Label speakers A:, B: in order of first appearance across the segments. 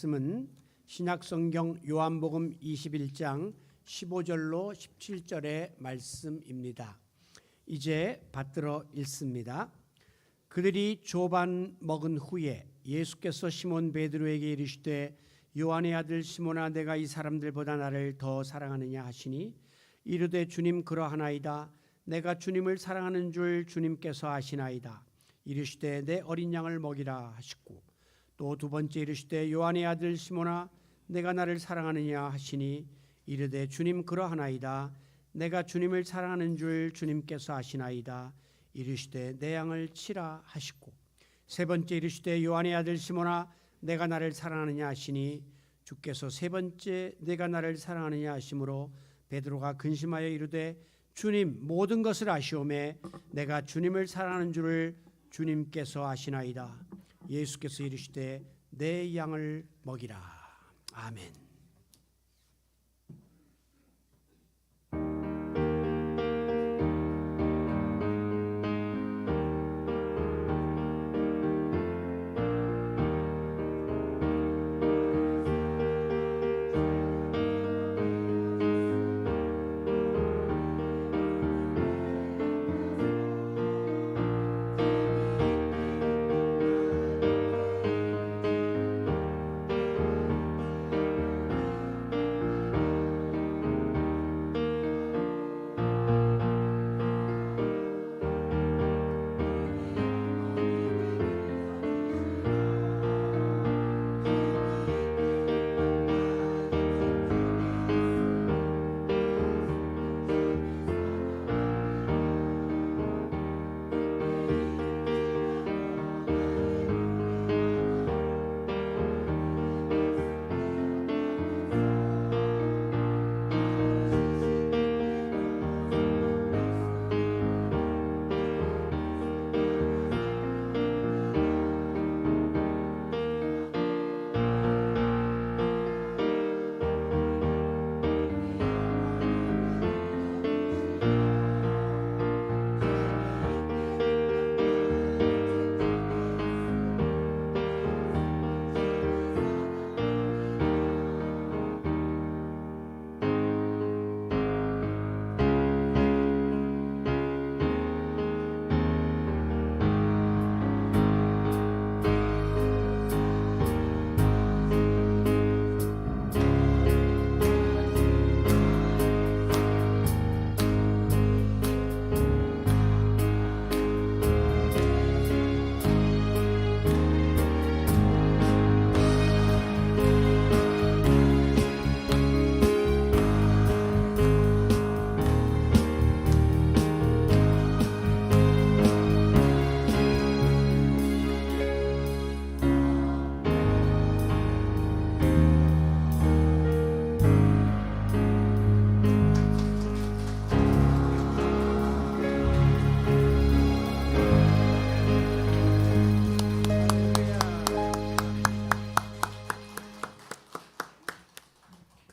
A: 말씀은 신약성경 요한복음 21장 15절로 17절의 말씀입니다. 이제 받들어 읽습니다. 그들이 조반 먹은 후에 예수께서 시몬 베드로에게 이르시되 요한의 아들 시몬아 내가 이 사람들보다 나를 더 사랑하느냐 하시니 이르되 주님 그러하나이다. 내가 주님을 사랑하는 줄 주님께서 아시나이다. 이르시되 내 어린 양을 먹이라 하시고 또 두 번째 이르시되 요한의 아들 시몬아 내가 나를 사랑하느냐 하시니 이르되 주님 그러하나이다. 내가 주님을 사랑하는 줄 주님께서 아시나이다. 이르시되 내 양을 치라 하시고 세 번째 이르시되 요한의 아들 시몬아 내가 나를 사랑하느냐 하시니 주께서 세 번째 내가 나를 사랑하느냐 하심으로 베드로가 근심하여 이르되 주님 모든 것을 아시오매 내가 주님을 사랑하는 줄을 주님께서 아시나이다. 예수께서 이르시되 내 양을 먹이라. 아멘.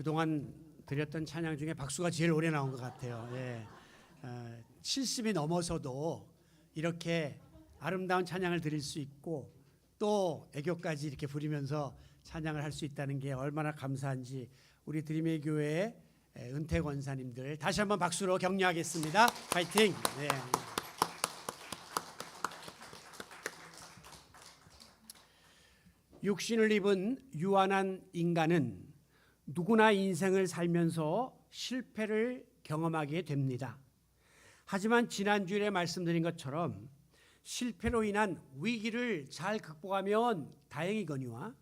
A: 그동안 드렸던 찬양 중에 박수가 제일 오래 나온 것 같아요. 예. 70이 넘어서도 이렇게 아름다운 찬양을 드릴 수 있고 또 애교까지 이렇게 부리면서 찬양을 할 수 있다는 게 얼마나 감사한지 우리 드림의 교회의 은퇴 권사님들 다시 한번 박수로 격려하겠습니다. 파이팅! 네. 육신을 입은 유한한 인간은 누구나 인생을 살면서 실패를 경험하게 됩니다. 하지만 지난주에 말씀드린 것처럼 실패로 인한 위기를 잘 극복하면 다행이거니와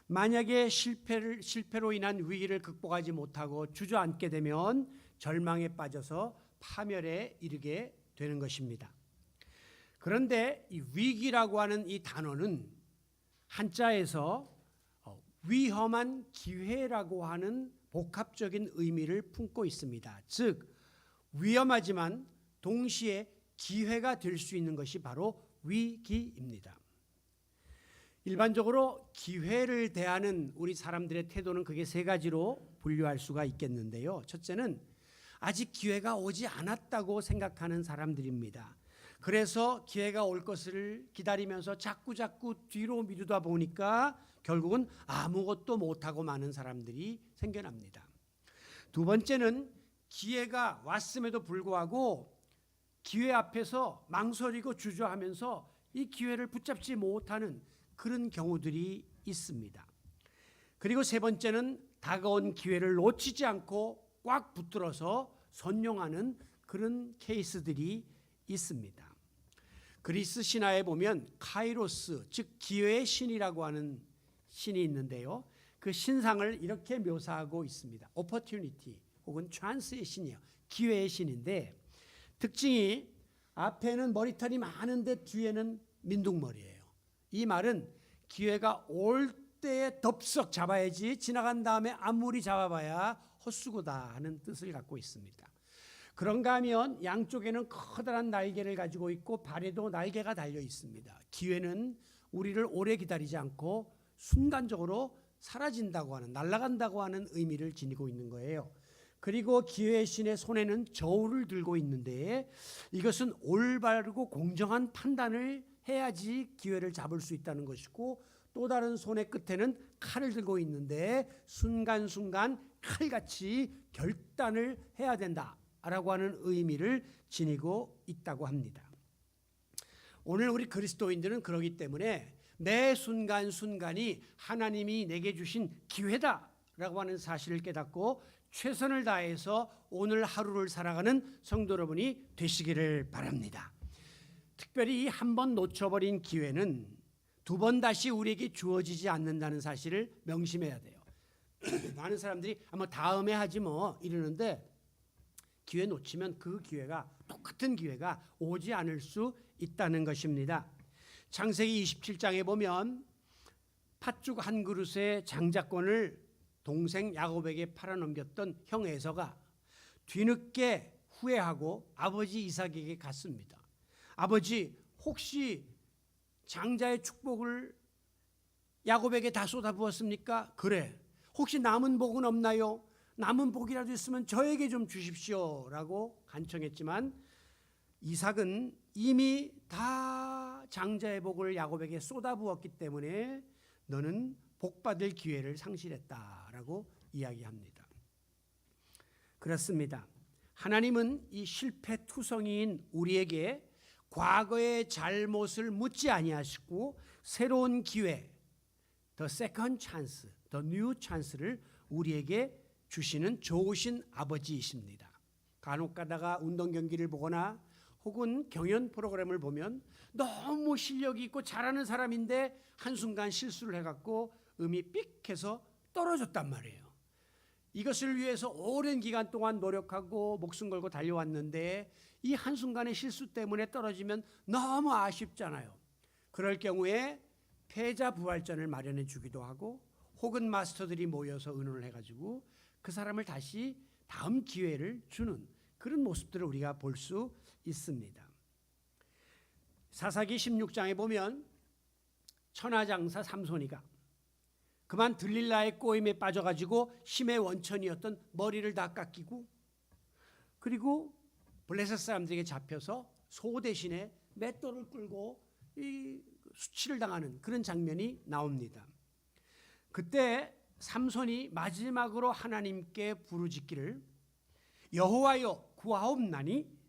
A: 만약에 실패로 인한 위기를 극복하지 못하고 주저앉게 되면 절망에 빠져서 파멸에 이르게 되는 것입니다. 그런데 이 위기라고 하는 이 단어는 한자에서 위험한 기회라고 하는 복합적인 의미를 품고 있습니다. 즉 위험하지만 동시에 기회가 될 수 있는 것이 바로 위기입니다. 일반적으로 기회를 대하는 우리 사람들의 태도는 크게 세 가지로 분류할 수가 있겠는데요. 첫째는 아직 기회가 오지 않았다고 생각하는 사람들입니다. 그래서 기회가 올 것을 기다리면서 자꾸 뒤로 미루다 보니까 결국은 아무것도 못하고 마는 사람들이 생겨납니다. 두 번째는 기회가 왔음에도 불구하고 기회 앞에서 망설이고 주저하면서 이 기회를 붙잡지 못하는 그런 경우들이 있습니다. 그리고 세 번째는 다가온 기회를 놓치지 않고 꽉 붙들어서 선용하는 그런 케이스들이 있습니다. 그리스 신화에 보면 카이로스, 즉 기회의 신이라고 하는 신이 있는데요. 그 신상을 이렇게 묘사하고 있습니다. opportunity 혹은 chance의 신이에요. 기회의 신인데 특징이 앞에는 머리털이 많은데 뒤에는 민둥머리예요. 이 말은 기회가 올 때에 덥석 잡아야지 지나간 다음에 아무리 잡아봐야 헛수고다 하는 뜻을 갖고 있습니다. 그런가 하면 양쪽에는 커다란 날개를 가지고 있고 발에도 날개가 달려 있습니다. 기회는 우리를 오래 기다리지 않고 순간적으로 사라진다고 하는, 날아간다고 하는 의미를 지니고 있는 거예요. 그리고 기회의 신의 손에는 저울을 들고 있는데 이것은 올바르고 공정한 판단을 해야지 기회를 잡을 수 있다는 것이고, 또 다른 손의 끝에는 칼을 들고 있는데 순간순간 칼같이 결단을 해야 된다라고 하는 의미를 지니고 있다고 합니다. 오늘 우리 그리스도인들은 그러기 때문에 매 순간순간이 하나님이 내게 주신 기회다라고 하는 사실을 깨닫고 최선을 다해서 오늘 하루를 살아가는 성도 여러분이 되시기를 바랍니다. 특별히 한 번 놓쳐버린 기회는 두 번 다시 우리에게 주어지지 않는다는 사실을 명심해야 돼요. 많은 사람들이 아마 다음에 하지 뭐 이러는데 기회 놓치면 그 기회가, 똑같은 기회가 오지 않을 수 있다는 것입니다. 창세기 27장에 보면 팥죽 한 그릇의 장자권을 동생 야곱에게 팔아넘겼던 형 에서가 뒤늦게 후회하고 아버지 이삭에게 갔습니다. 아버지, 혹시 장자의 축복을 야곱에게 다 쏟아부었습니까? 그래. 혹시 남은 복은 없나요? 남은 복이라도 있으면 저에게 좀 주십시오 라고 간청했지만 이삭은 이미 다 장자의 복을 야곱에게 쏟아부었기 때문에 너는 복받을 기회를 상실했다라고 이야기합니다. 그렇습니다. 하나님은 이 실패투성이인 우리에게 과거의 잘못을 묻지 아니하시고 새로운 기회, the second chance, the new chance를 우리에게 주시는 좋으신 아버지이십니다. 간혹 가다가 운동 경기를 보거나 혹은 경연 프로그램을 보면 너무 실력이 있고 잘하는 사람인데 한순간 실수를 해갖고 음이 삑해서 떨어졌단 말이에요. 이것을 위해서 오랜 기간 동안 노력하고 목숨 걸고 달려왔는데 이 한순간의 실수 때문에 떨어지면 너무 아쉽잖아요. 그럴 경우에 패자 부활전을 마련해 주기도 하고 혹은 마스터들이 모여서 의논을 해가지고 그 사람을 다시 다음 기회를 주는 그런 모습들을 우리가 볼 수 있습니다. 사사기 16장에 보면 천하장사 삼손이가 그만 들릴라의 꼬임에 빠져가지고 힘의 원천이었던 머리를 다 깎이고 그리고 블레셋 사람들에게 잡혀서 소 대신에 맷돌을 끌고 이 수치를 당하는 그런 장면이 나옵니다. 그때 삼손이 마지막으로 하나님께 부르짖기를 여호와여 구하옵나니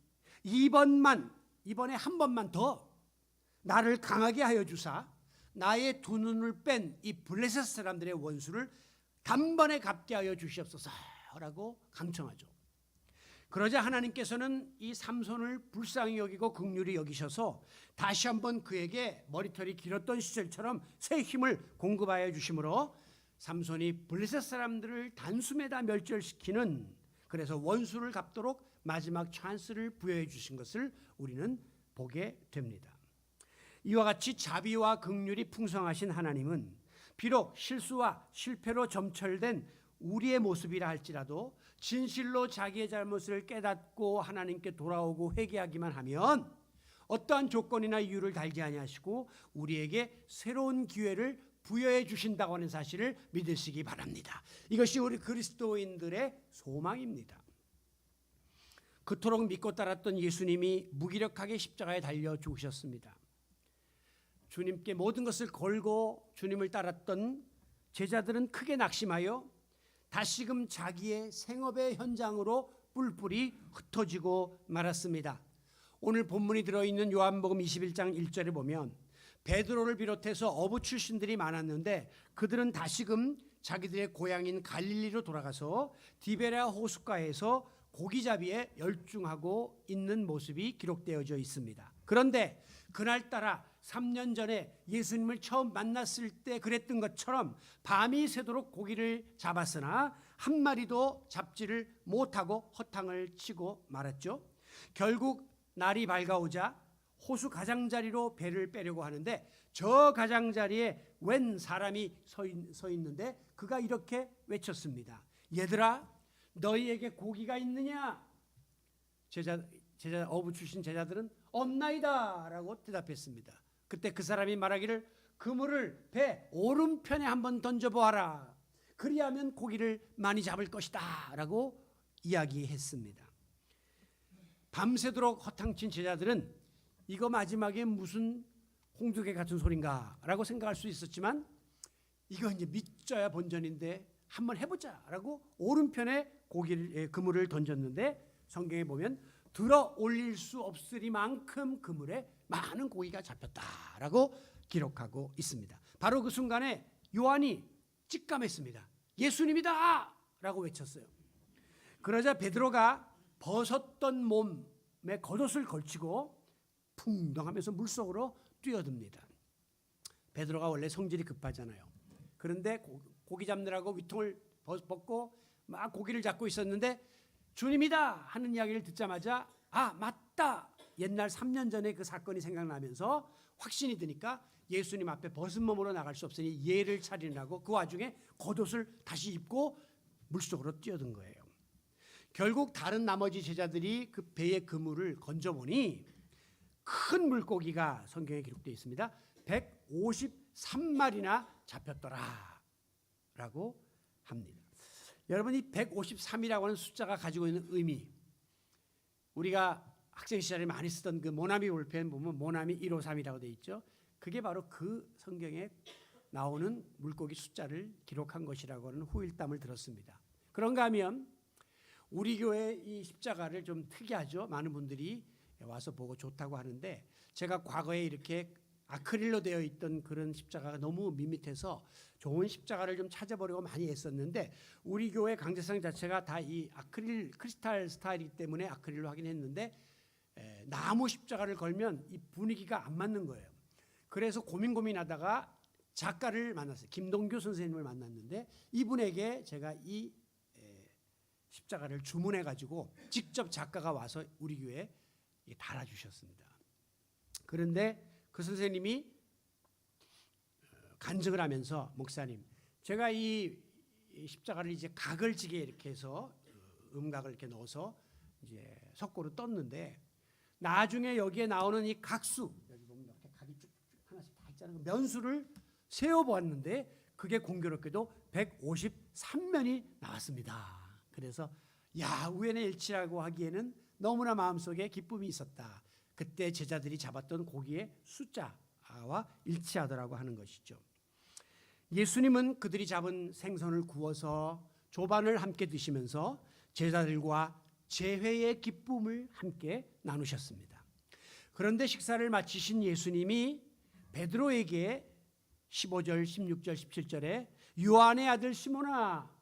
A: 이번에 한 번만 더 나를 강하게 하여 주사 나의 두 눈을 뺀 이 블레셋 사람들의 원수를 단번에 갚게 하여 주시옵소서라고 간청하죠. 그러자 하나님께서는 이 삼손을 불쌍히 여기고 긍휼히 여기셔서 다시 한번 그에게 머리털이 길었던 시절처럼 새 힘을 공급하여 주심으로 삼손이 블레셋 사람들을 단숨에다 멸절시키는, 그래서 원수를 갚도록 마지막 찬스를 부여해 주신 것을 우리는 보게 됩니다. 이와 같이 자비와 긍휼이 풍성하신 하나님은 비록 실수와 실패로 점철된 우리의 모습이라 할지라도 진실로 자기의 잘못을 깨닫고 하나님께 돌아오고 회개하기만 하면 어떠한 조건이나 이유를 달지 아니하시고 우리에게 새로운 기회를 부여해 주신다고 하는 사실을 믿으시기 바랍니다. 이것이 우리 그리스도인들의 소망입니다. 그토록 믿고 따랐던 예수님이 무기력하게 십자가에 달려 죽으셨습니다. 주님께 모든 것을 걸고 주님을 따랐던 제자들은 크게 낙심하여 다시금 자기의 생업의 현장으로 뿔뿔이 흩어지고 말았습니다. 오늘 본문이 들어있는 요한복음 21장 1절에 보면 베드로를 비롯해서 어부 출신들이 많았는데 그들은 다시금 자기들의 고향인 갈릴리로 돌아가서 디베랴 호숫가에서 고기잡이에 열중하고 있는 모습이 기록되어져 있습니다. 그런데 그날따라 3년 전에 예수님을 처음 만났을 때 그랬던 것처럼 밤이 새도록 고기를 잡았으나 한 마리도 잡지를 못하고 허탕을 치고 말았죠. 결국 날이 밝아오자 호수 가장자리로 배를 빼려고 하는데 저 가장자리에 웬 사람이 서 있는데 그가 이렇게 외쳤습니다. 얘들아, 너희에게 고기가 있느냐? 제자 어부 출신 제자들은 없나이다 라고 대답했습니다. 그때 그 사람이 말하기를 그물을 배 오른편에 한번 던져보아라. 그리하면 고기를 많이 잡을 것이다 라고 이야기했습니다. 밤새도록 허탕친 제자들은 이거 마지막에 무슨 홍두개 같은 소린가 라고 생각할 수 있었지만 이거 이제 믿져야 본전인데 한번 해보자 라고 오른편에 그물을 던졌는데 성경에 보면 들어 올릴 수 없으리만큼 그물에 많은 고기가 잡혔다라고 기록하고 있습니다. 바로 그 순간에 요한이 직감했습니다. 예수님이다! 라고 외쳤어요. 그러자 베드로가 벗었던 몸에 겉옷을 걸치고 풍덩하면서 물속으로 뛰어듭니다. 베드로가 원래 성질이 급하잖아요. 그런데 고기 잡느라고 위통을 벗고 막 고기를 잡고 있었는데 주님이다 하는 이야기를 듣자마자 아 맞다, 옛날 3년 전에 그 사건이 생각나면서 확신이 드니까 예수님 앞에 벗은 몸으로 나갈 수 없으니 예를 차리라고 그 와중에 겉옷을 다시 입고 물속으로 뛰어든 거예요. 결국 다른 나머지 제자들이 그 배의 그물을 건져보니 큰 물고기가 성경에 기록되어 있습니다. 153마리나 잡혔더라 라고 합니다. 여러분, 이 153이라고 하는 숫자가 가지고 있는 의미, 우리가 학생 시절에 많이 쓰던 그 모나미 볼펜 보면 모나미 153이라고 되어 있죠. 그게 바로 그 성경에 나오는 물고기 숫자를 기록한 것이라고 하는 후일담을 들었습니다. 그런가 하면 우리 교회 이 십자가를 좀 특이하죠. 많은 분들이 와서 보고 좋다고 하는데 제가 과거에 이렇게 아크릴로 되어 있던 그런 십자가가 너무 밋밋해서 좋은 십자가를 좀 찾아보려고 많이 애썼는데 우리 교회 강제상 자체가 다 이 아크릴 크리스탈 스타일이기 때문에 아크릴로 하긴 했는데 나무 십자가를 걸면 이 분위기가 안 맞는 거예요. 그래서 고민하다가 작가를 만났어요. 김동규 선생님을 만났는데 이분에게 제가 이 십자가를 주문해 가지고 직접 작가가 와서 우리 교회에 달아주셨습니다. 그런데 그 선생님이 간증을 하면서 목사님, 제가 이 십자가를 이제 각을 지게 이렇게 해서 음각을 이렇게 넣어서 이제 석고로 떴는데 나중에 여기에 나오는 이 각수, 여기 보면 이렇게 각이 쭉쭉 하나씩 다 있잖아요. 면수를 세어 보았는데 그게 공교롭게도 153면이 나왔습니다. 그래서 야, 우연의 일치라고 하기에는 너무나 마음속에 기쁨이 있었다. 그때 제자들이 잡았던 고기의 숫자와 일치하더라고 하는 것이죠. 예수님은 그들이 잡은 생선을 구워서 조반을 함께 드시면서 제자들과 재회의 기쁨을 함께 나누셨습니다. 그런데 식사를 마치신 예수님이 베드로에게 15절, 16절, 17절에 요한의 아들 시몬아,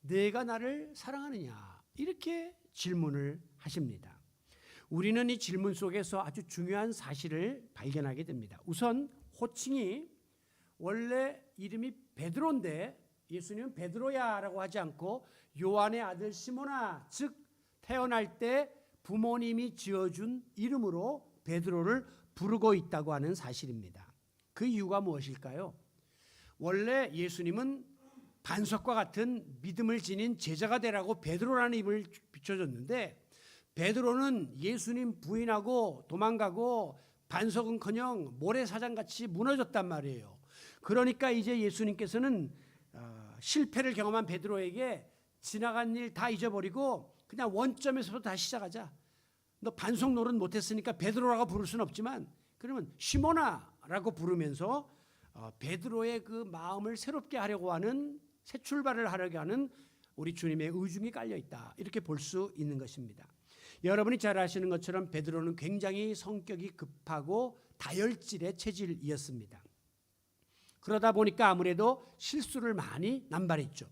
A: 내가 나를 사랑하느냐? 이렇게 질문을 하십니다. 우리는 이 질문 속에서 아주 중요한 사실을 발견하게 됩니다. 우선 호칭이 원래 이름이 베드로인데 예수님은 베드로야라고 하지 않고 요한의 아들 시몬아, 즉 태어날 때 부모님이 지어준 이름으로 베드로를 부르고 있다고 하는 사실입니다. 그 이유가 무엇일까요? 원래 예수님은 반석과 같은 믿음을 지닌 제자가 되라고 베드로라는 이름을 비춰줬는데 베드로는 예수님 부인하고 도망가고 반석은커녕 모래사장같이 무너졌단 말이에요. 그러니까 이제 예수님께서는 실패를 경험한 베드로에게 지나간 일 다 잊어버리고 그냥 원점에서부터 다시 시작하자. 너 반석 노릇 못했으니까 베드로라고 부를 수는 없지만 그러면 시몬아 라고 부르면서 베드로의 그 마음을 새롭게 하려고 하는, 새 출발을 하려고 하는 우리 주님의 의중이 깔려 있다, 이렇게 볼 수 있는 것입니다. 여러분이 잘 아시는 것처럼 베드로는 굉장히 성격이 급하고 다혈질의 체질이었습니다. 그러다 보니까 아무래도 실수를 많이 남발했죠.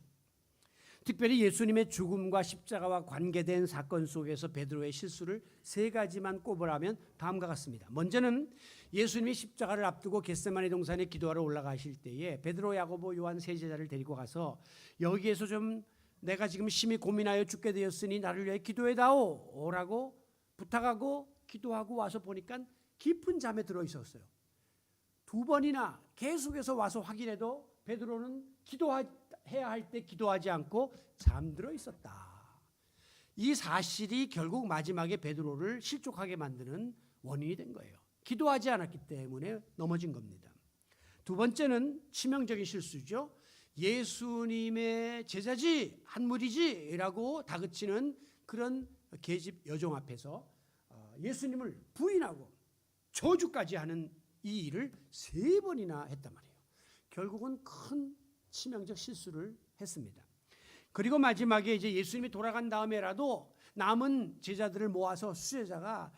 A: 특별히 예수님의 죽음과 십자가와 관계된 사건 속에서 베드로의 실수를 세 가지만 꼽으라면 다음과 같습니다. 먼저는 예수님이 십자가를 앞두고 겟세마네 동산에 기도하러 올라가실 때에 베드로, 야고보, 요한 세 제자를 데리고 가서 여기에서 좀 내가 지금 심히 고민하여 죽게 되었으니 나를 위해 기도해다오 라고 부탁하고 기도하고 와서 보니까 깊은 잠에 들어 있었어요. 두 번이나 계속해서 와서 확인해도 베드로는 기도해야 할 때 기도하지 않고 잠들어 있었다. 이 사실이 결국 마지막에 베드로를 실족하게 만드는 원인이 된 거예요. 기도하지 않았기 때문에 넘어진 겁니다. 두 번째는 치명적인 실수죠. 예수님의 제자지, 한물이지라고 다그치는 그런 계집 여종 앞에서 예수님을 부인하고 저주까지 하는 이 일을 세 번이나 했단 말이에요. 결국은 큰 치명적 실수를 했습니다. 그리고 마지막에 이제 예수님이 돌아간 다음에라도 남은 제자들을 모아서 수제자가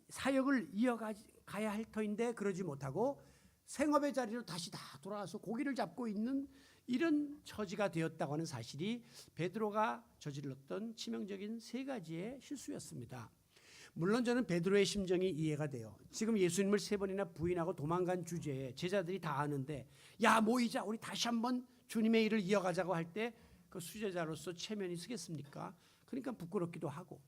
A: 사역을 이어가야 할 터인데 그러지 못하고 생업의 자리로 다시 다 돌아가서 고기를 잡고 있는 이런 처지가 되었다고 하는 사실이 베드로가 저질렀던 치명적인 세 가지의 실수였습니다. 물론 저는 베드로의 심정이 이해가 돼요. 지금 예수님을 세 번이나 부인하고 도망간 주제에 제자들이 다 아는데 야 모이자 우리 다시 한번 주님의 일을 이어가자고 할 때 그 수제자로서 체면이 쓰겠습니까? 그러니까 부끄럽기도 하고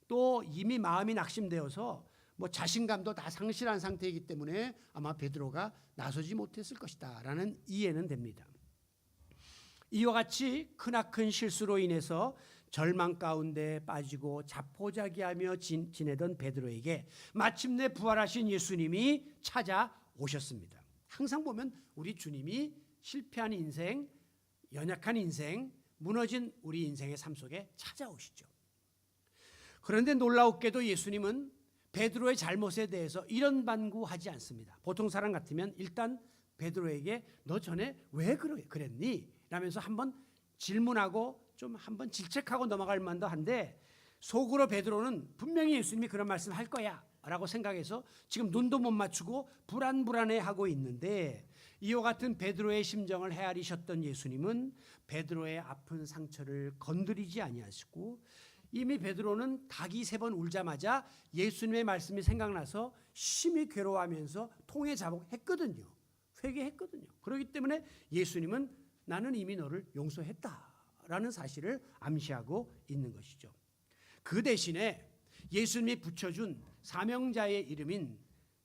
A: 또 이미 마음이 낙심되어서 뭐 자신감도 다 상실한 상태이기 때문에 아마 베드로가 나서지 못했을 것이다 라는 이해는 됩니다. 이와 같이 크나큰 실수로 인해서 절망 가운데 빠지고 자포자기하며 지내던 베드로에게 마침내 부활하신 예수님이 찾아오셨습니다. 항상 보면 우리 주님이 실패한 인생, 연약한 인생, 무너진 우리 인생의 삶 속에 찾아오시죠. 그런데 놀라웠게도 예수님은 베드로의 잘못에 대해서 이런 반구하지 않습니다. 보통 사람 같으면 일단 베드로에게 너 전에 왜 그랬니? 라면서 한번 질문하고 좀 한번 질책하고 넘어갈 만도 한데 속으로 베드로는 분명히 예수님이 그런 말씀 할 거야 라고 생각해서 지금 눈도 못 맞추고 불안해하고 있는데 이와 같은 베드로의 심정을 헤아리셨던 예수님은 베드로의 아픈 상처를 건드리지 아니하시고 이미 베드로는 닭이 3번 울자마자 예수님의 말씀이 생각나서 심히 괴로워하면서 통에 자복했거든요. 회개했거든요. 그렇기 때문에 예수님은 나는 이미 너를 용서했다라는 사실을 암시하고 있는 것이죠. 그 대신에 예수님이 붙여준 사명자의 이름인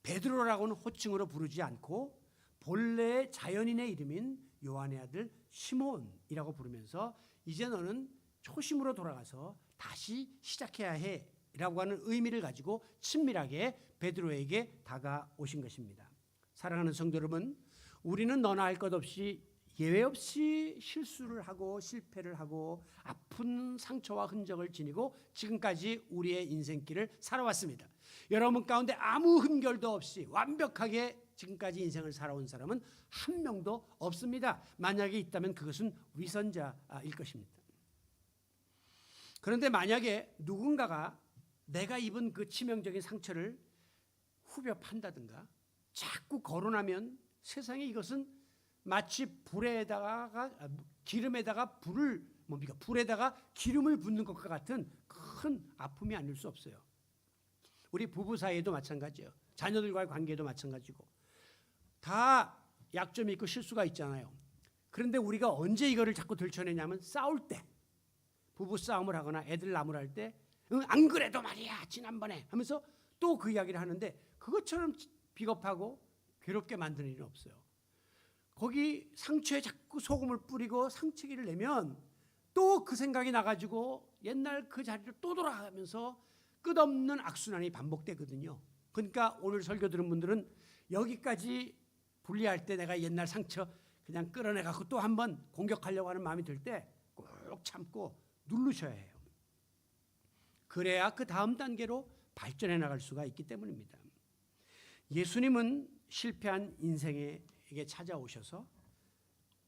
A: 베드로라고는 호칭으로 부르지 않고 본래의 자연인의 이름인 요한의 아들 시몬이라고 부르면서 이제 너는 초심으로 돌아가서 다시 시작해야 해 라고 하는 의미를 가지고 친밀하게 베드로에게 다가오신 것입니다. 사랑하는 성도 여러분, 우리는 너나 할 것 없이 예외 없이 실수를 하고 실패를 하고 아픈 상처와 흔적을 지니고 지금까지 우리의 인생길을 살아왔습니다. 여러분 가운데 아무 흠결도 없이 완벽하게 지금까지 인생을 살아온 사람은 한 명도 없습니다. 만약에 있다면 그것은 위선자일 것입니다. 그런데 만약에 누군가가 내가 입은 그 치명적인 상처를 후벼 판다든가 자꾸 거론하면 세상에 이것은 마치 기름에다가 불에다가 기름을 붓는 것과 같은 큰 아픔이 아닐 수 없어요. 우리 부부 사이에도 마찬가지예요. 자녀들과의 관계도 마찬가지고 다 약점이 있고 실수가 있잖아요. 그런데 우리가 언제 이거를 자꾸 들춰내냐면 싸울 때, 부부 싸움을 하거나 애들 나무랄 때 안 그래도 말이야 지난번에 하면서 또 그 이야기를 하는데 그것처럼 비겁하고 괴롭게 만드는 일은 없어요. 거기 상처에 자꾸 소금을 뿌리고 상처기를 내면 또 그 생각이 나가지고 옛날 그 자리로 또 돌아가면서 끝없는 악순환이 반복되거든요. 그러니까 오늘 설교 들은 분들은 여기까지 분리할 때 내가 옛날 상처 그냥 끌어내갖고 또 한번 공격하려고 하는 마음이 들 때 꼭 참고 누르셔야 해요. 그래야 그 다음 단계로 발전해 나갈 수가 있기 때문입니다. 예수님은 실패한 인생에게 찾아오셔서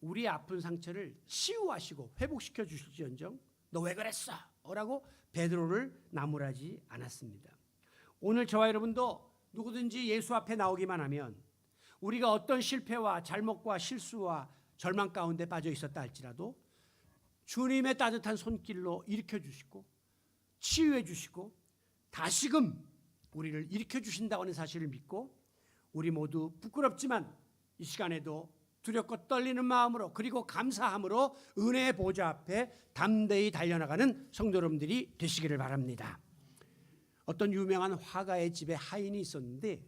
A: 우리 아픈 상처를 치유하시고 회복시켜 주실지언정 너 왜 그랬어? 라고 베드로를 나무라지 않았습니다. 오늘 저와 여러분도 누구든지 예수 앞에 나오기만 하면 우리가 어떤 실패와 잘못과 실수와 절망 가운데 빠져 있었다 할지라도 주님의 따뜻한 손길로 일으켜 주시고 치유해 주시고 다시금 우리를 일으켜 주신다고 하는 사실을 믿고 우리 모두 부끄럽지만 이 시간에도 두렵고 떨리는 마음으로 그리고 감사함으로 은혜의 보좌 앞에 담대히 달려나가는 성도 여러분들이 되시기를 바랍니다. 어떤 유명한 화가의 집에 하인이 있었는데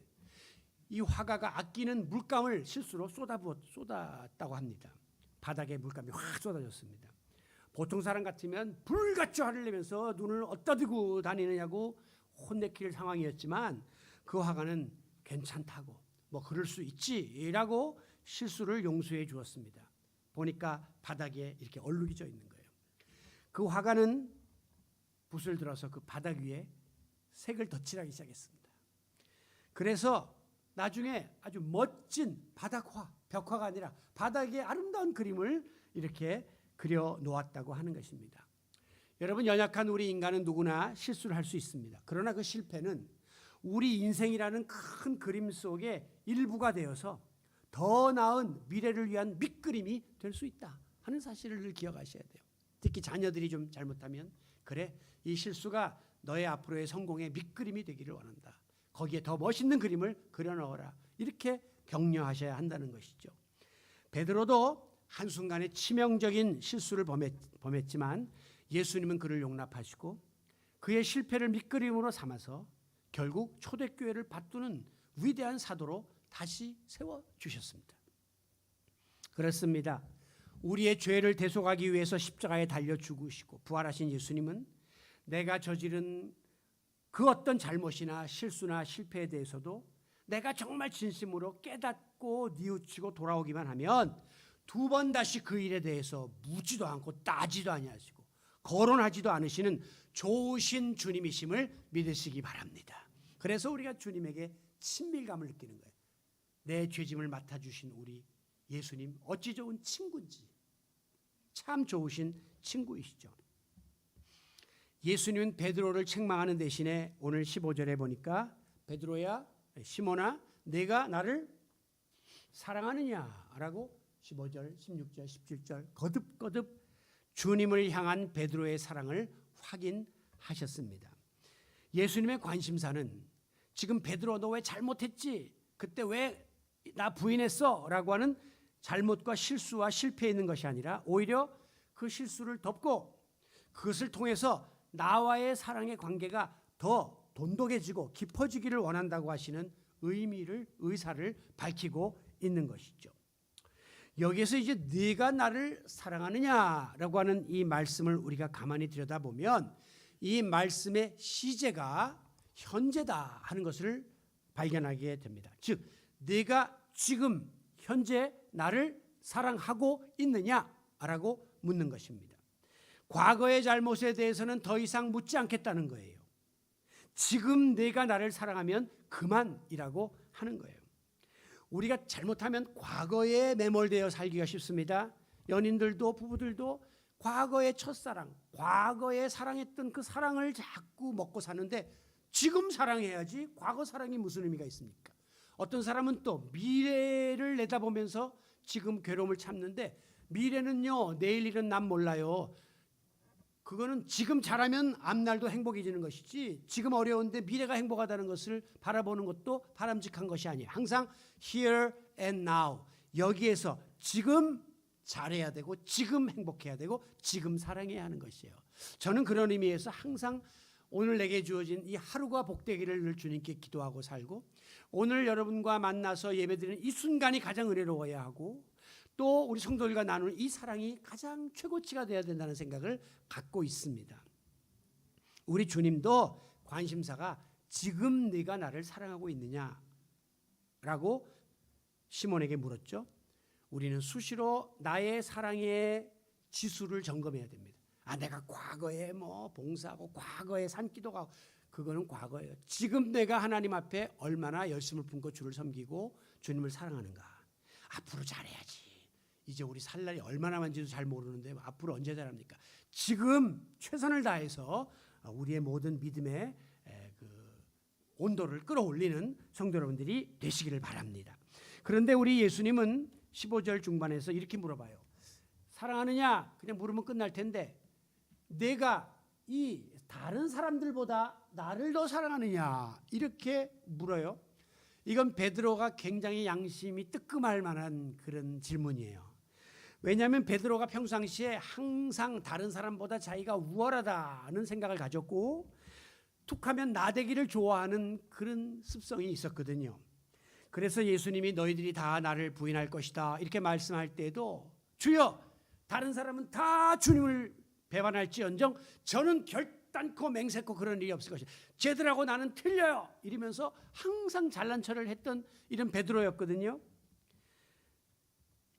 A: 이 화가가 아끼는 물감을 실수로 쏟았다고 합니다. 바닥에 물감이 확 쏟아졌습니다. 보통 사람 같으면 불같이 화를 내면서 눈을 어디다 대고 다니느냐고 혼내킬 상황이었지만 그 화가는 괜찮다고 뭐 그럴 수 있지라고 실수를 용서해 주었습니다. 보니까 바닥에 이렇게 얼룩이 져 있는 거예요. 그 화가는 붓을 들어서 그 바닥 위에 색을 덧칠하기 시작했습니다. 그래서 나중에 아주 멋진 바닥화, 벽화가 아니라 바닥에 아름다운 그림을 이렇게 그려 놓았다고 하는 것입니다. 여러분, 연약한 우리 인간은 누구나 실수를 할 수 있습니다. 그러나 그 실패는 우리 인생이라는 큰 그림 속의 일부가 되어서 더 나은 미래를 위한 밑그림이 될 수 있다 하는 사실을 늘 기억하셔야 돼요. 특히 자녀들이 좀 잘못하면 그래, 이 실수가 너의 앞으로의 성공의 밑그림이 되기를 원한다. 거기에 더 멋있는 그림을 그려 넣어라. 이렇게 격려하셔야 한다는 것이죠. 베드로도 한순간에 치명적인 실수를 범했지만 예수님은 그를 용납하시고 그의 실패를 밑그림으로 삼아서 결국 초대교회를 받드는 위대한 사도로 다시 세워주셨습니다. 그렇습니다. 우리의 죄를 대속하기 위해서 십자가에 달려 죽으시고 부활하신 예수님은 내가 저지른 그 어떤 잘못이나 실수나 실패에 대해서도 내가 정말 진심으로 깨닫고 뉘우치고 돌아오기만 하면 두 번 다시 그 일에 대해서 묻지도 않고 따지도 아니하시고 거론하지도 않으시는 좋으신 주님이심을 믿으시기 바랍니다. 그래서 우리가 주님에게 친밀감을 느끼는 거예요. 내 죄짐을 맡아주신 우리 예수님 어찌 좋은 친구인지, 참 좋으신 친구이시죠. 예수님은 베드로를 책망하는 대신에 오늘 15절에 보니까 베드로야, 시몬아, 내가 나를 사랑하느냐라고 15절, 16절, 17절 거듭거듭 주님을 향한 베드로의 사랑을 확인하셨습니다. 예수님의 관심사는 지금 베드로 너 왜 잘못했지? 그때 왜 나 부인했어? 라고 하는 잘못과 실수와 실패에 있는 것이 아니라 오히려 그 실수를 덮고 그것을 통해서 나와의 사랑의 관계가 더 돈독해지고 깊어지기를 원한다고 하시는 의사를 밝히고 있는 것이죠. 여기에서 이제 네가 나를 사랑하느냐라고 하는 이 말씀을 우리가 가만히 들여다보면 이 말씀의 시제가 현재다 하는 것을 발견하게 됩니다. 즉 네가 지금 현재 나를 사랑하고 있느냐라고 묻는 것입니다. 과거의 잘못에 대해서는 더 이상 묻지 않겠다는 거예요. 지금 내가 나를 사랑하면 그만이라고 하는 거예요. 우리가 잘못하면 과거에 매몰되어 살기가 쉽습니다. 연인들도 부부들도 과거의 첫사랑, 과거에 사랑했던 그 사랑을 자꾸 먹고 사는데 지금 사랑해야지 과거 사랑이 무슨 의미가 있습니까? 어떤 사람은 또 미래를 내다보면서 지금 괴로움을 참는데 미래는요, 내일 일은 난 몰라요. 그거는 지금 잘하면 앞날도 행복해지는 것이지 지금 어려운데 미래가 행복하다는 것을 바라보는 것도 바람직한 것이 아니에요. 항상 here and now, 여기에서 지금 잘해야 되고 지금 행복해야 되고 지금 사랑해야 하는 것이에요. 저는 그런 의미에서 항상 오늘 내게 주어진 이 하루가 복되기를 늘 주님께 기도하고 살고 오늘 여러분과 만나서 예배드리는 이 순간이 가장 은혜로워야 하고 또 우리 성도들과 나누는 이 사랑이 가장 최고치가 되어야 된다는 생각을 갖고 있습니다. 우리 주님도 관심사가 지금 네가 나를 사랑하고 있느냐라고 시몬에게 물었죠. 우리는 수시로 나의 사랑의 지수를 점검해야 됩니다. 내가 과거에 봉사하고 과거에 산기도가 그거는 과거예요. 지금 내가 하나님 앞에 얼마나 열심을 품고 주를 섬기고 주님을 사랑하는가. 앞으로 잘해야지. 이제 우리 살 날이 얼마나 많은지도 잘 모르는데 앞으로 언제 잘합니까? 지금 최선을 다해서 우리의 모든 믿음의 온도를 끌어올리는 성도 여러분들이 되시기를 바랍니다. 그런데 우리 예수님은 15절 중반에서 이렇게 물어봐요. 사랑하느냐? 그냥 물으면 끝날 텐데 내가 이 다른 사람들보다 나를 더 사랑하느냐? 이렇게 물어요. 이건 베드로가 굉장히 양심이 뜨끔할 만한 그런 질문이에요. 왜냐하면 베드로가 평상시에 항상 다른 사람보다 자기가 우월하다는 생각을 가졌고 툭하면 나대기를 좋아하는 그런 습성이 있었거든요. 그래서 예수님이 너희들이 다 나를 부인할 것이다 이렇게 말씀할 때도 주여 다른 사람은 다 주님을 배반할지언정 저는 결단코 맹세코 그런 일이 없을 것이다. 쟤들하고 나는 틀려요 이러면서 항상 잘난 척을 했던 이런 베드로였거든요.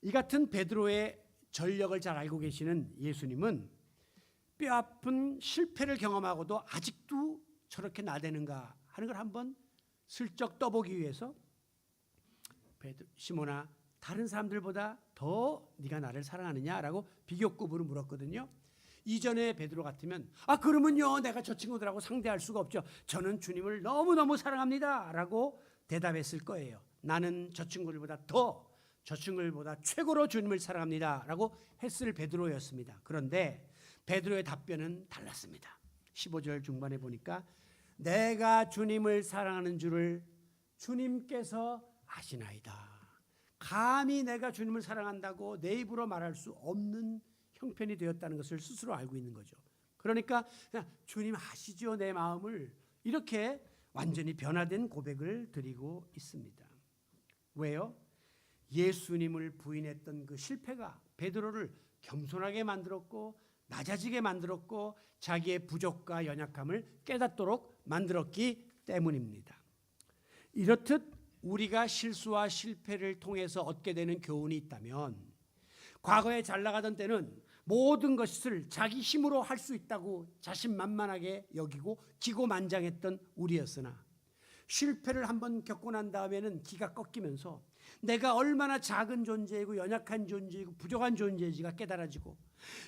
A: 이 같은 베드로의 전력을 잘 알고 계시는 예수님은 뼈아픈 실패를 경험하고도 아직도 저렇게 나대는가 하는 걸 한번 슬쩍 떠보기 위해서 시몬아 다른 사람들보다 더 네가 나를 사랑하느냐라고 비교급으로 물었거든요. 이전에 베드로 같으면 그러면요 내가 저 친구들하고 상대할 수가 없죠. 저는 주님을 너무너무 사랑합니다 라고 대답했을 거예요. 나는 저 친구들보다 저 친구들보다 최고로 주님을 사랑합니다 라고 했을 베드로였습니다. 그런데 베드로의 답변은 달랐습니다. 15절 중반에 보니까 내가 주님을 사랑하는 줄을 주님께서 아시나이다. 감히 내가 주님을 사랑한다고 내 입으로 말할 수 없는 형편이 되었다는 것을 스스로 알고 있는 거죠. 그러니까 그냥 주님 아시죠 내 마음을 이렇게 완전히 변화된 고백을 드리고 있습니다. 왜요? 예수님을 부인했던 그 실패가 베드로를 겸손하게 만들었고 낮아지게 만들었고 자기의 부족과 연약함을 깨닫도록 만들었기 때문입니다. 이렇듯 우리가 실수와 실패를 통해서 얻게 되는 교훈이 있다면 과거에 잘 나가던 때는 모든 것을 자기 힘으로 할 수 있다고 자신만만하게 여기고 기고만장했던 우리였으나 실패를 한번 겪고 난 다음에는 기가 꺾이면서 내가 얼마나 작은 존재이고 연약한 존재이고 부족한 존재인지가 깨달아지고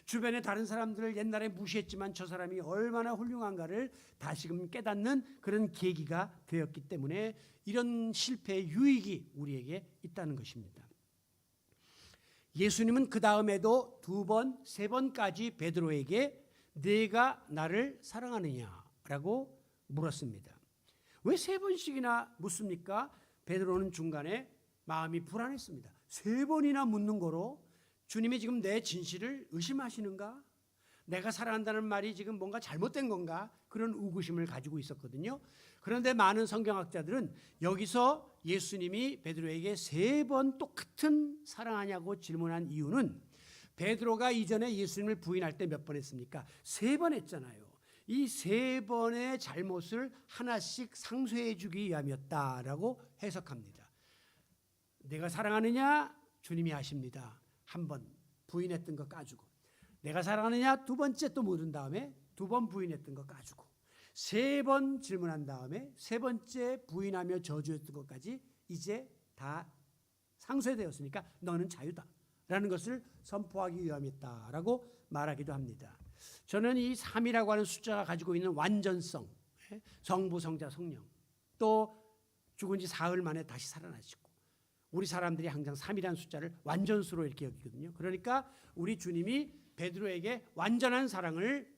A: 주변의 다른 사람들을 옛날에 무시했지만 저 사람이 얼마나 훌륭한가를 다시금 깨닫는 그런 계기가 되었기 때문에 이런 실패의 유익이 우리에게 있다는 것입니다. 예수님은 그 다음에도 2번, 3번까지 베드로에게 네가 나를 사랑하느냐라고 물었습니다. 왜 3번씩이나 묻습니까? 베드로는 중간에 마음이 불안했습니다. 3번이나 묻는 거로 주님이 지금 내 진실을 의심하시는가? 내가 사랑한다는 말이 지금 뭔가 잘못된 건가? 그런 의구심을 가지고 있었거든요. 그런데 많은 성경학자들은 여기서 예수님이 베드로에게 3번 똑같은 사랑하냐고 질문한 이유는 베드로가 이전에 예수님을 부인할 때 몇 번 했습니까? 3번 했잖아요. 이 3번의 잘못을 하나씩 상쇄해 주기 위함이었다라고 해석합니다. 내가 사랑하느냐? 주님이 아십니다. 한 번 부인했던 거 까주고 내가 사랑하느냐? 2번째 또 물은 다음에 2번 부인했던 거 까주고 3번 질문한 다음에 3번째 부인하며 저주했던 것까지 이제 다 상쇄되었으니까 너는 자유다 라는 것을 선포하기 위함이었다라고 말하기도 합니다. 저는 이 3이라고 하는 숫자가 가지고 있는 완전성, 성부, 성자, 성령, 또 죽은 지 사흘 만에 다시 살아나시고 우리 사람들이 항상 3이라는 숫자를 완전수로 이렇게 여기거든요. 그러니까 우리 주님이 베드로에게 완전한 사랑을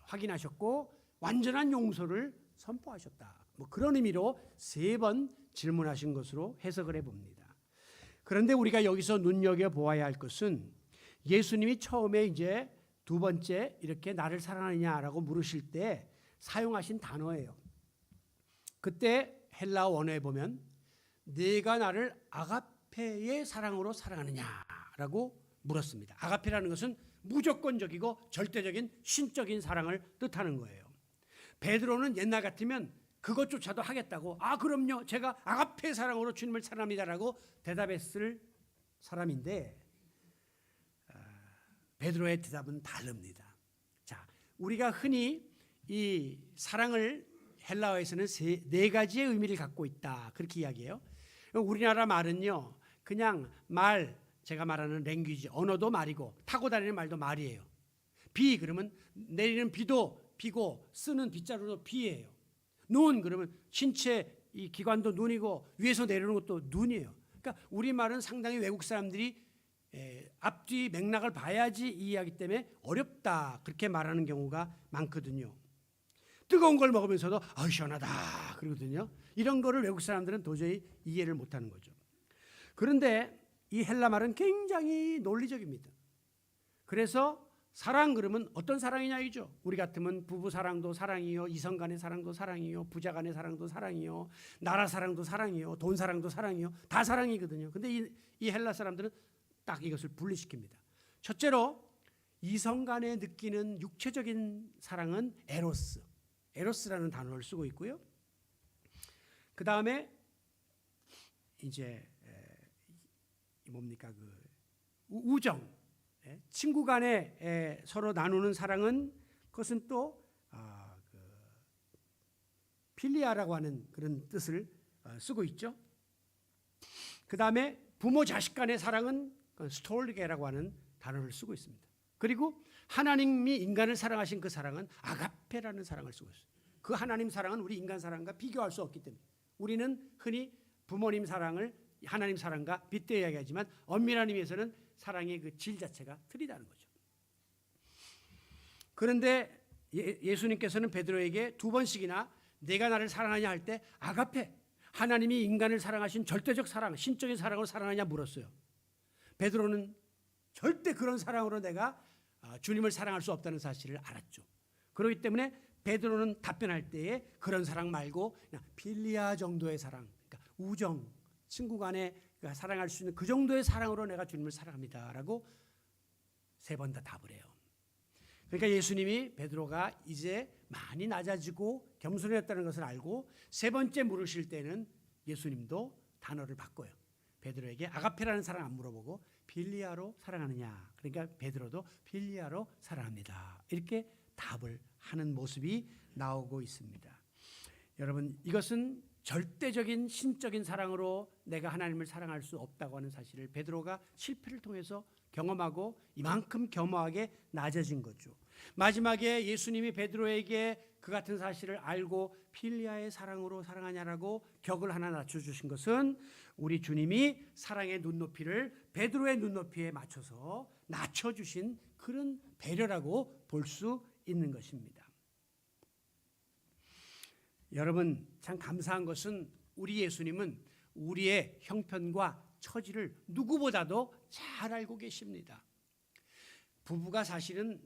A: 확인하셨고 완전한 용서를 선포하셨다. 그런 의미로 3번 질문하신 것으로 해석을 해봅니다. 그런데 우리가 여기서 눈여겨보아야 할 것은 예수님이 처음에 이제 2번째 이렇게 나를 사랑하느냐라고 물으실 때 사용하신 단어예요. 그때 헬라어 원어에 보면 네가 나를 아가페의 사랑으로 사랑하느냐라고 물었습니다. 아가페라는 것은 무조건적이고 절대적인 신적인 사랑을 뜻하는 거예요. 베드로는 옛날 같으면 그것조차도 하겠다고 그럼요 제가 아가페 사랑으로 주님을 사랑합니다라고 대답했을 사람인데 베드로의 대답은 다릅니다. 자, 우리가 흔히 이 사랑을 헬라어에서는 네 가지의 의미를 갖고 있다. 그렇게 이야기해요. 우리나라 말은요, 그냥 제가 말하는 랭귀지, 언어도 말이고 타고 다니는 말도 말이에요. 비 그러면 내리는 비도 비고 쓰는 빗자루도 비예요. 눈 그러면 신체 이 기관도 눈이고 위에서 내리는 것도 눈이에요. 그러니까 우리말은 상당히 외국 사람들이 앞뒤 맥락을 봐야지 이해하기 때문에 어렵다 그렇게 말하는 경우가 많거든요. 뜨거운 걸 먹으면서도 시원하다 그러거든요. 이런 거를 외국 사람들은 도저히 이해를 못하는 거죠. 그런데 이 헬라 말은 굉장히 논리적입니다. 그래서 사랑 그러면 어떤 사랑이냐 이죠. 우리 같으면 부부 사랑도 사랑이요, 이성 간의 사랑도 사랑이요, 부자 간의 사랑도 사랑이요, 나라 사랑도 사랑이요, 돈 사랑도 사랑이요, 다 사랑이거든요. 근데 이 헬라 사람들은 딱 이것을 분리시킵니다. 첫째로 이성 간에 느끼는 육체적인 사랑은 에로스라는 단어를 쓰고 있고요. 그 다음에 이제 뭡니까 그 우정, 친구 간에 서로 나누는 사랑은 그것은 또 필리아라고 하는 그런 뜻을 쓰고 있죠. 그 다음에 부모 자식 간의 사랑은 스톨게라고 하는 단어를 쓰고 있습니다. 그리고 하나님이 인간을 사랑하신 그 사랑은 아가페라는 사랑을 쓰고 있어요. 그 하나님 사랑은 우리 인간 사랑과 비교할 수 없기 때문에 우리는 흔히 부모님 사랑을 하나님 사랑과 빗대어 이야기하지만 엄밀한 의미에서는 사랑의 그 질 자체가 틀리다는 거죠. 그런데 예수님께서는 베드로에게 두 번씩이나 내가 나를 사랑하냐 할 때 아가페, 하나님이 인간을 사랑하신 절대적 사랑, 신적인 사랑으로 사랑하냐 물었어요. 베드로는 절대 그런 사랑으로 내가 주님을 사랑할 수 없다는 사실을 알았죠. 그렇기 때문에 베드로는 답변할 때에 그런 사랑 말고 그냥 필리아 정도의 사랑, 그러니까 우정, 친구 간에 사랑할 수 있는 그 정도의 사랑으로 내가 주님을 사랑합니다라고 3번 다 답을 해요. 그러니까 예수님이 베드로가 이제 많이 낮아지고 겸손해졌다는 것을 알고 3번째 물으실 때는 예수님도 단어를 바꿔요. 베드로에게 아가페라는 사랑 안 물어보고 필리아로 사랑하느냐. 그러니까 베드로도 필리아로 사랑합니다. 이렇게 답을 하는 모습이 나오고 있습니다. 여러분, 이것은 절대적인 신적인 사랑으로 내가 하나님을 사랑할 수 없다고 하는 사실을 베드로가 실패를 통해서 경험하고 이만큼 겸허하게 낮아진 거죠. 마지막에 예수님이 베드로에게 그 같은 사실을 알고 필리아의 사랑으로 사랑하냐라고 격을 하나 낮춰주신 것은 우리 주님이 사랑의 눈높이를 베드로의 눈높이에 맞춰서 낮춰주신 그런 배려라고 볼 수 있는 것입니다. 여러분, 참 감사한 것은 우리 예수님은 우리의 형편과 처지를 누구보다도 잘 알고 계십니다. 부부가 사실은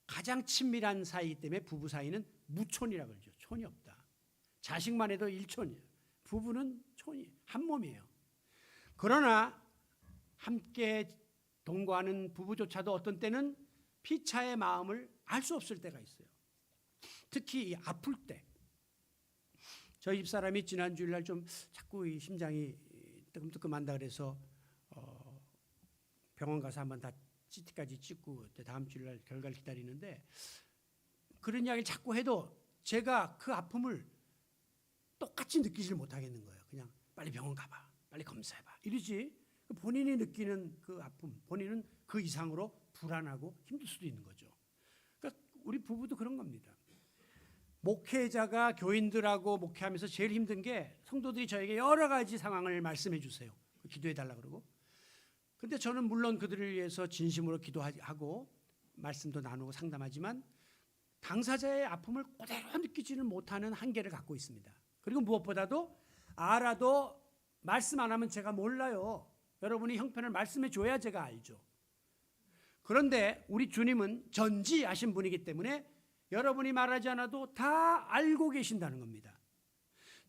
A: 가장 친밀한 사이이기 때문에 부부 사이는 무촌이라고 그러죠. 촌이 없다. 자식만 해도 일촌이에요. 부부는 촌이 한 몸이에요. 그러나 함께 동거하는 부부조차도 어떤 때는 피차의 마음을 알 수 없을 때가 있어요. 특히 아플 때. 저희 집사람이 지난 주일날 좀 자꾸 이 심장이 뜨끔뜨끔한다 그래서 병원 가서 한번 다 CT까지 찍고 다음 주일날 결과를 기다리는데 그런 이야기를 자꾸 해도 제가 그 아픔을 똑같이 느끼지를 못하겠는 거예요. 그냥 빨리 병원 가봐, 빨리 검사해봐 이러지. 본인이 느끼는 그 아픔, 본인은 그 이상으로 불안하고 힘들 수도 있는 거죠. 그러니까 우리 부부도 그런 겁니다. 목회자가 교인들하고 목회하면서 제일 힘든 게 성도들이 저에게 여러 가지 상황을 말씀해 주세요. 기도해 달라고 그러고. 근데 저는 물론 그들을 위해서 진심으로 기도하고 말씀도 나누고 상담하지만 당사자의 아픔을 그대로 느끼지는 못하는 한계를 갖고 있습니다. 그리고 무엇보다도 알아도 말씀 안 하면 제가 몰라요. 여러분이 형편을 말씀해 줘야 제가 알죠. 그런데 우리 주님은 전지하신 분이기 때문에 여러분이 말하지 않아도 다 알고 계신다는 겁니다.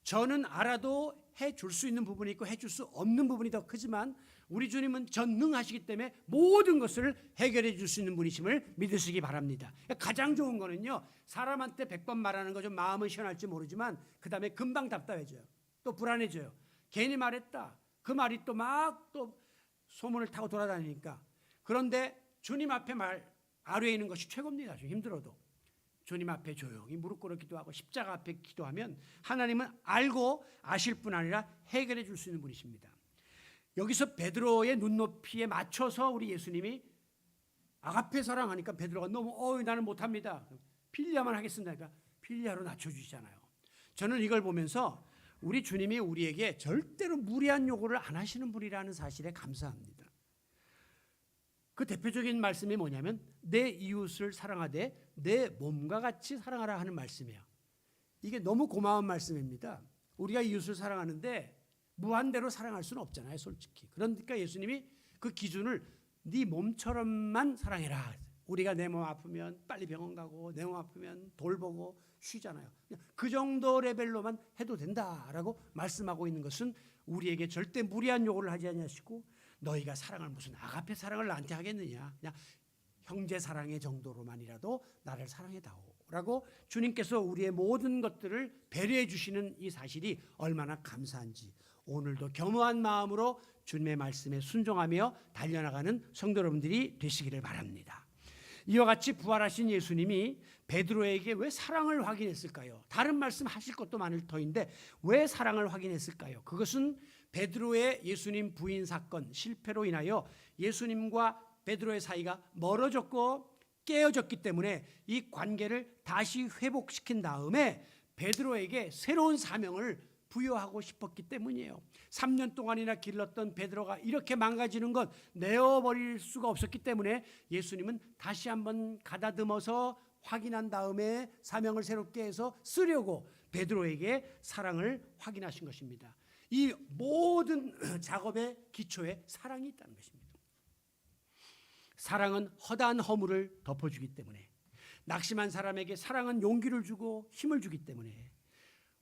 A: 저는 알아도 해줄 수 있는 부분이 있고 해줄 수 없는 부분이 더 크지만 우리 주님은 전능하시기 때문에 모든 것을 해결해 줄 수 있는 분이심을 믿으시기 바랍니다. 가장 좋은 거는요, 사람한테 100번 말하는 거 좀 마음은 시원할지 모르지만 그 다음에 금방 답답해져요. 또 불안해져요. 괜히 말했다. 그 말이 또 막 또 소문을 타고 돌아다니니까. 그런데 주님 앞에 말 아뢰이는 것이 최고입니다. 좀 힘들어도. 주님 앞에 조용히 무릎 꿇어 기도하고 십자가 앞에 기도하면 하나님은 알고 아실 뿐 아니라 해결해 줄 수 있는 분이십니다. 여기서 베드로의 눈높이에 맞춰서 우리 예수님이 아가페 사랑하니까 베드로가 너무 나는 못합니다. 필리아만 하겠습니다. 그러니까 필리아로 낮춰주시잖아요. 저는 이걸 보면서 우리 주님이 우리에게 절대로 무리한 요구를 안 하시는 분이라는 사실에 감사합니다. 그 대표적인 말씀이 뭐냐면 내 이웃을 사랑하되 내 몸과 같이 사랑하라 하는 말씀이에요. 이게 너무 고마운 말씀입니다. 우리가 이웃을 사랑하는데 무한대로 사랑할 수는 없잖아요, 솔직히. 그러니까 예수님이 그 기준을 네 몸처럼만 사랑해라. 우리가 내 몸 아프면 빨리 병원 가고 내 몸 아프면 돌보고 쉬잖아요. 그 정도 레벨로만 해도 된다라고 말씀하고 있는 것은 우리에게 절대 무리한 요구를 하지 아니하시고 너희가 사랑을 무슨 아가페 사랑을 나한테 하겠느냐. 그냥 형제 사랑의 정도로만이라도 나를 사랑해다오라고 주님께서 우리의 모든 것들을 배려해 주시는 이 사실이 얼마나 감사한지 오늘도 겸허한 마음으로 주님의 말씀에 순종하며 달려나가는 성도 여러분들이 되시기를 바랍니다. 이와 같이 부활하신 예수님이 베드로에게 왜 사랑을 확인했을까요? 다른 말씀 하실 것도 많을 터인데 왜 사랑을 확인했을까요? 그것은 베드로의 예수님 부인 사건 실패로 인하여 예수님과 베드로의 사이가 멀어졌고 깨어졌기 때문에 이 관계를 다시 회복시킨 다음에 베드로에게 새로운 사명을 부여하고 싶었기 때문이에요. 3년 동안이나 길렀던 베드로가 이렇게 망가지는 것 내어버릴 수가 없었기 때문에 예수님은 다시 한번 가다듬어서 확인한 다음에 사명을 새롭게 해서 쓰려고 베드로에게 사랑을 확인하신 것입니다. 이 모든 작업의 기초에 사랑이 있다는 것입니다. 사랑은 허다한 허물을 덮어주기 때문에, 낙심한 사람에게 사랑은 용기를 주고 힘을 주기 때문에,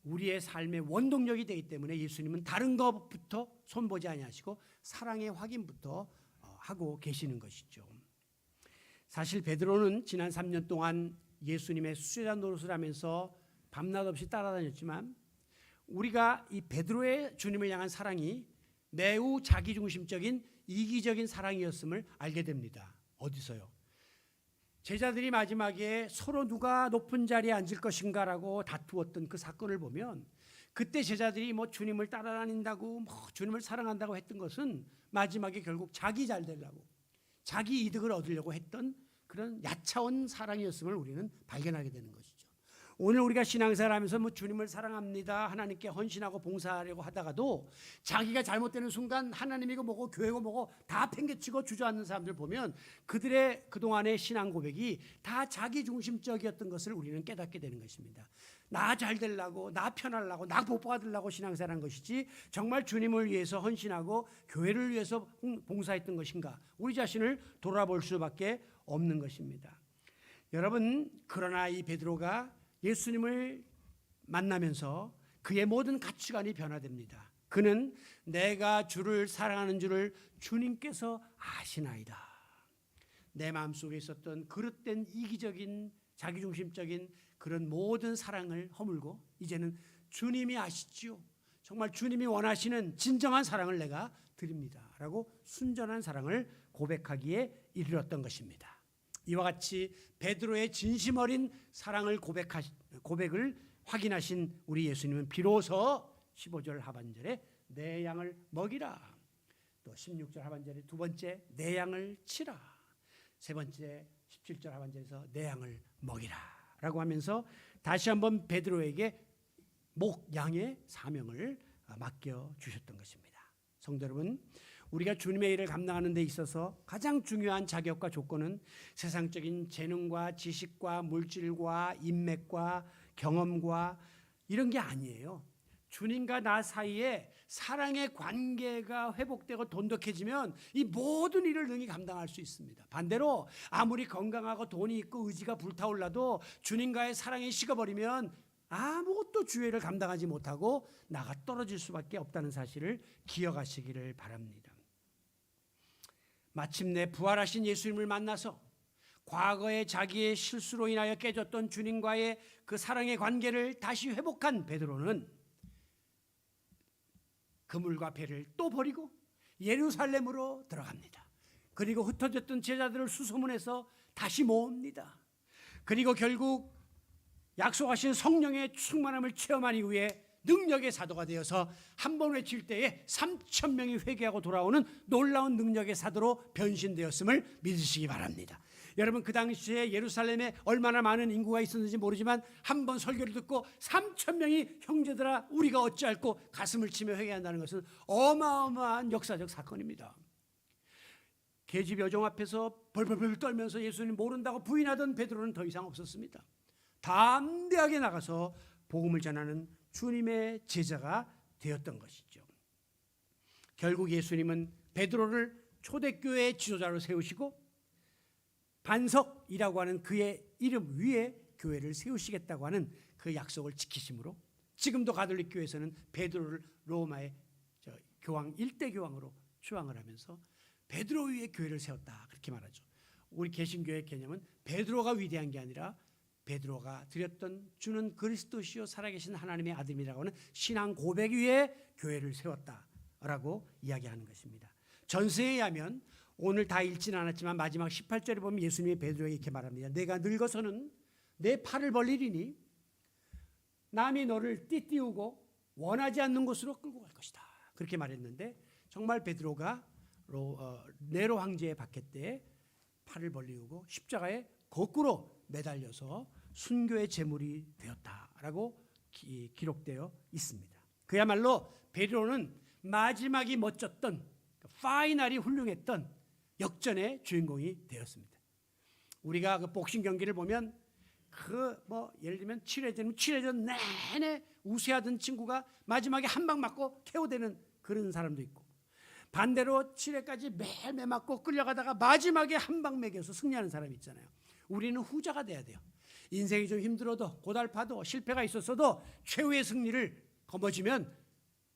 A: 우리의 삶의 원동력이 되기 때문에 예수님은 다른 것부터 손보지 아니하시고 사랑의 확인부터 하고 계시는 것이죠. 사실 베드로는 지난 3년 동안 예수님의 수제자 노릇을 하면서 밤낮 없이 따라다녔지만 우리가 이 베드로의 주님을 향한 사랑이 매우 자기중심적인 이기적인 사랑이었음을 알게 됩니다. 어디서요? 제자들이 마지막에 서로 누가 높은 자리에 앉을 것인가라고 다투었던 그 사건을 보면 그때 제자들이 주님을 따라다닌다고 주님을 사랑한다고 했던 것은 마지막에 결국 자기 잘 되려고 자기 이득을 얻으려고 했던 그런 야차운 사랑이었음을 우리는 발견하게 되는 것이죠. 오늘 우리가 신앙생활 하면서 주님을 사랑합니다, 하나님께 헌신하고 봉사하려고 하다가도 자기가 잘못되는 순간 하나님이고 뭐고 교회고 뭐고 다 팽개치고 주저앉는 사람들 보면 그들의 그동안의 신앙 고백이 다 자기중심적이었던 것을 우리는 깨닫게 되는 것입니다. 나 잘 되려고, 나 편하려고, 나 복 받으려고 신앙생활한 것이지 정말 주님을 위해서 헌신하고 교회를 위해서 봉사했던 것인가, 우리 자신을 돌아볼 수밖에 없는 것입니다. 여러분, 그러나 이 베드로가 예수님을 만나면서 그의 모든 가치관이 변화됩니다. 그는 내가 주를 사랑하는 줄을 주님께서 아시나이다. 내 마음속에 있었던 그릇된 이기적인 자기중심적인 그런 모든 사랑을 허물고 이제는 주님이 아시지요. 정말 주님이 원하시는 진정한 사랑을 내가 드립니다 라고 순전한 사랑을 고백하기에 이르렀던 것입니다. 이와 같이 베드로의 진심 어린 사랑을 고백을 확인하신 우리 예수님은 비로소 15절 하반절에 내 양을 먹이라, 또 16절 하반절에 두 번째 내 양을 치라, 세 번째 17절 하반절에서 내 양을 먹이라 라고 하면서 다시 한번 베드로에게 양의 사명을 맡겨주셨던 것입니다. 성도 여러분, 우리가 주님의 일을 감당하는 데 있어서 가장 중요한 자격과 조건은 세상적인 재능과 지식과 물질과 인맥과 경험과 이런 게 아니에요. 주님과 나 사이에 사랑의 관계가 회복되고 돈독해지면 이 모든 일을 능히 감당할 수 있습니다. 반대로 아무리 건강하고 돈이 있고 의지가 불타올라도 주님과의 사랑이 식어버리면 아무것도 주의를 감당하지 못하고 나가 떨어질 수밖에 없다는 사실을 기억하시기를 바랍니다. 마침내 부활하신 예수님을 만나서 과거에 자기의 실수로 인하여 깨졌던 주님과의 그 사랑의 관계를 다시 회복한 베드로는 그물과 배를 또 버리고 예루살렘으로 들어갑니다. 그리고 흩어졌던 제자들을 수소문해서 다시 모읍니다. 그리고 결국 약속하신 성령의 충만함을 체험한 이후에 능력의 사도가 되어서 한 번 외칠 때에 3,000명이 회개하고 돌아오는 놀라운 능력의 사도로 변신되었음을 믿으시기 바랍니다. 여러분, 그 당시에 예루살렘에 얼마나 많은 인구가 있었는지 모르지만 한 번 설교를 듣고 3,000명이 형제들아 우리가 어찌할꼬 가슴을 치며 회개한다는 것은 어마어마한 역사적 사건입니다. 계집 여종 앞에서 벌벌벌 떨면서 예수님 모른다고 부인하던 베드로는 더 이상 없었습니다. 담대하게 나가서 복음을 전하는 주님의 제자가 되었던 것이죠. 결국 예수님은 베드로를 초대교회의 지도자로 세우시고 반석이라고 하는 그의 이름 위에 교회를 세우시겠다고 하는 그 약속을 지키심으로 지금도 가톨릭 교회에서는 베드로를 로마의 교황 1대 교황으로 추앙을 하면서 베드로 위에 교회를 세웠다 그렇게 말하죠. 우리 개신교의 개념은 베드로가 위대한 게 아니라 베드로가 드렸던 주는 그리스도시요 살아계신 하나님의 아들이라고 하는 신앙 고백 위에 교회를 세웠다라고 이야기하는 것입니다. 전서에 의하면 오늘 다 읽지는 않았지만 마지막 18절에 보면 예수님이 베드로에게 이렇게 말합니다. 내가 늙어서는 내 팔을 벌리리니 남이 너를 띠띠우고 원하지 않는 곳으로 끌고 갈 것이다. 그렇게 말했는데 정말 베드로가 네로 황제의 박해 때 팔을 벌리우고 십자가에 거꾸로 매달려서 순교의 제물이 되었다라고 기록되어 있습니다. 그야말로 베드로는 마지막이 멋졌던 파이널이 훌륭했던 역전의 주인공이 되었습니다. 우리가 그 복싱 경기를 보면 예를 들면 7회전 내내 우세하던 친구가 마지막에 한 방 맞고 KO되는 그런 사람도 있고, 반대로 7회까지 매일 맞고 끌려가다가 마지막에 한 방 매겨서 승리하는 사람이 있잖아요. 우리는 후자가 돼야 돼요. 인생이 좀 힘들어도 고달파도 실패가 있었어도 최후의 승리를 거머쥐면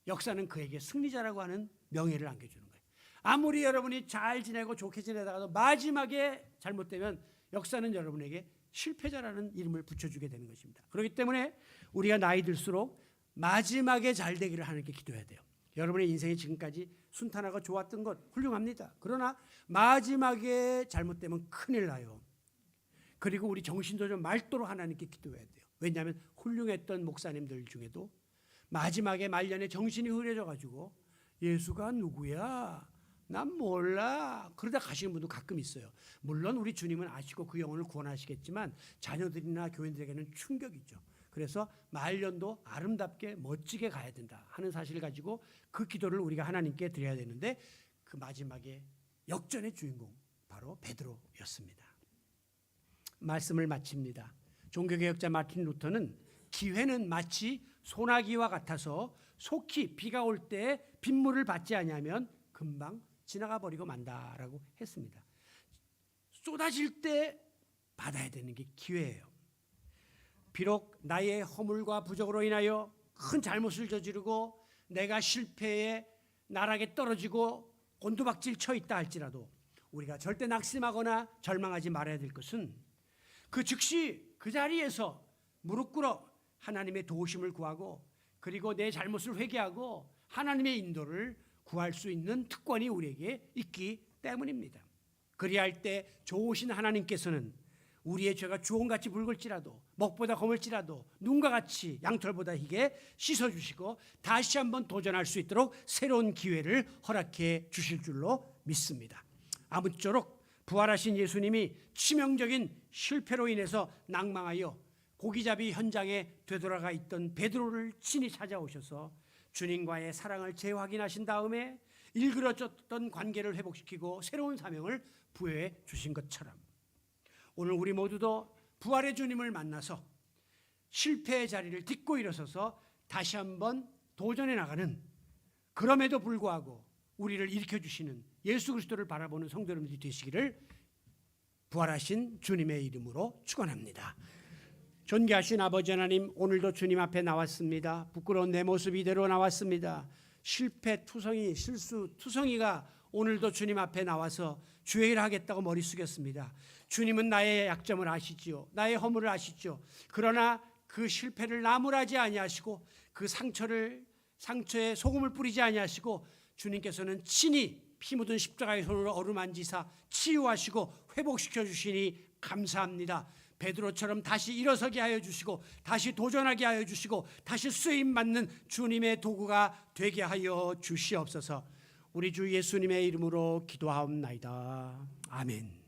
A: 역사는 그에게 승리자라고 하는 명예를 안겨주는 거예요. 아무리 여러분이 잘 지내고 좋게 지내다가도 마지막에 잘못되면 역사는 여러분에게 실패자라는 이름을 붙여주게 되는 것입니다. 그렇기 때문에 우리가 나이 들수록 마지막에 잘 되기를 하나님께 기도해야 돼요. 여러분의 인생이 지금까지 순탄하고 좋았던 것 훌륭합니다. 그러나 마지막에 잘못되면 큰일 나요. 그리고 우리 정신도 좀 맑도록 하나님께 기도해야 돼요. 왜냐하면 훌륭했던 목사님들 중에도 마지막에 말년에 정신이 흐려져 가지고 예수가 누구야? 난 몰라. 그러다 가시는 분도 가끔 있어요. 물론 우리 주님은 아시고 그 영혼을 구원하시겠지만 자녀들이나 교인들에게는 충격이죠. 그래서 말년도 아름답게 멋지게 가야 된다 하는 사실을 가지고 그 기도를 우리가 하나님께 드려야 되는데, 그 마지막에 역전의 주인공 바로 베드로였습니다. 말씀을 마칩니다. 종교개혁자 마틴 루터는 기회는 마치 소나기와 같아서 속히 비가 올 때 빗물을 받지 아니하면 금방 지나가 버리고 만다라고 했습니다. 쏟아질 때 받아야 되는 게 기회예요. 비록 나의 허물과 부족으로 인하여 큰 잘못을 저지르고 내가 실패에 나락에 떨어지고 곤두박질 쳐 있다 할지라도 우리가 절대 낙심하거나 절망하지 말아야 될 것은 그 즉시 그 자리에서 무릎 꿇어 하나님의 도우심을 구하고 그리고 내 잘못을 회개하고 하나님의 인도를 구할 수 있는 특권이 우리에게 있기 때문입니다. 그리할 때 좋으신 하나님께서는 우리의 죄가 주홍같이 붉을지라도 먹보다 검을지라도 눈과 같이 양털보다 희게 씻어주시고 다시 한번 도전할 수 있도록 새로운 기회를 허락해 주실 줄로 믿습니다. 아무쪼록 부활하신 예수님이 치명적인 실패로 인해서 낭망하여 고기잡이 현장에 되돌아가 있던 베드로를 친히 찾아오셔서 주님과의 사랑을 재확인하신 다음에 일그러졌던 관계를 회복시키고 새로운 사명을 부여해 주신 것처럼 오늘 우리 모두도 부활의 주님을 만나서 실패의 자리를 딛고 일어서서 다시 한번 도전해 나가는, 그럼에도 불구하고 우리를 일으켜주시는 예수 그리스도를 바라보는 성도 여러분들이 되시기를 부활하신 주님의 이름으로 축원합니다. 존귀하신 아버지 하나님, 오늘도 주님 앞에 나왔습니다. 부끄러운 내 모습 이대로 나왔습니다. 실패 투성이, 실수 투성이가 오늘도 주님 앞에 나와서 주의 일을 하겠다고 머리 숙였습니다. 주님은 나의 약점을 아시지요. 나의 허물을 아시죠. 그러나 그 실패를 나무라지 아니하시고 그 상처에 소금을 뿌리지 아니하시고 주님께서는 친히 피 묻은 십자가의 손으로 어루만지사 치유하시고 회복시켜 주시니 감사합니다. 베드로처럼 다시 일어서게 하여 주시고 다시 도전하게 하여 주시고 다시 쓰임 받는 주님의 도구가 되게 하여 주시옵소서. 우리 주 예수님의 이름으로 기도하옵나이다. 아멘.